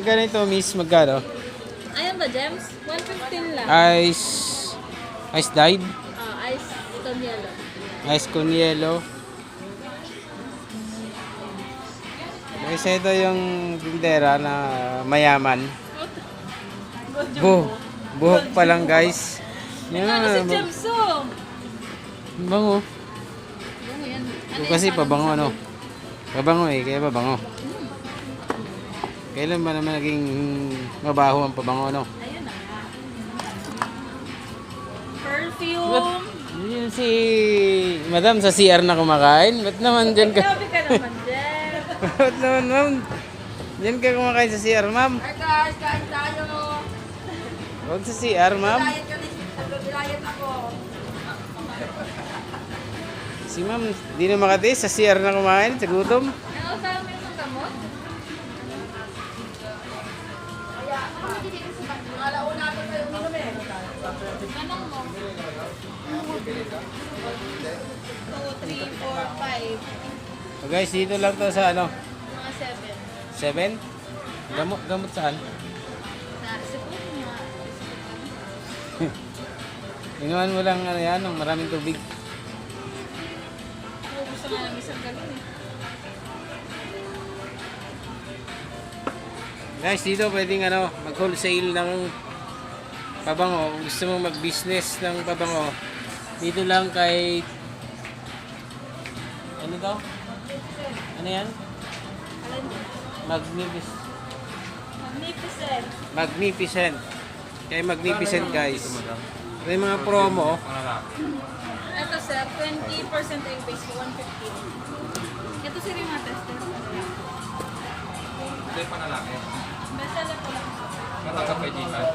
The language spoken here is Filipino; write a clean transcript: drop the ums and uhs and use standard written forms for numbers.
ganito, miss, magkano? Ayan ba, Gems? 115 lang. Ice dyed? Ice stone yellow. Ice con yellow. Kasi ito yung tindera na mayaman. Buhok pa lang, guys. Yan, Ano si Gems, oh? bango. Ano yan? Ito kasi pabango, ano? Pabango eh, kaya pabango. Kailan ba naman naging mabaho ang pabango, no? Ayun na. Perfume. Yun si Madam sa CR na kumakain. Ba't naman dyan ka? Grabe ka naman, Gems. Ba't naman, ma'am? Dyan ka kumakain sa CR, ma'am? Hey guys, kain tayo. Huwag sa CR, ma'am. Diet ako. Si ma'am, di na makatiis sa CR na kumain, sa gutom. Ano, saan mo yung gamot? Alauna ako kayo uminom eh. Anong mo? 2, 3, 4, 5. So guys, dito lang to sa ano? Mga 7. 7? Gamot saan? Siguro nga. Inuan mo lang ano yan, ng maraming tubig. Gusto nga ng isang galon eh. Guys, dito pwedeng ano, mag-wholesale ng pabango. Kung gusto mong mag-business ng pabango, dito lang kay... Ano to? Ano yan? Alin? Magnificent. Magnificent. Kay Magnificent, guys. Ito yung mga promo. Ito sir, 20% egg base ko, 150. Ito sir yung mga tester. Hindi pa nalaki. Bestseller ko lang. Natanggap kay Gcash.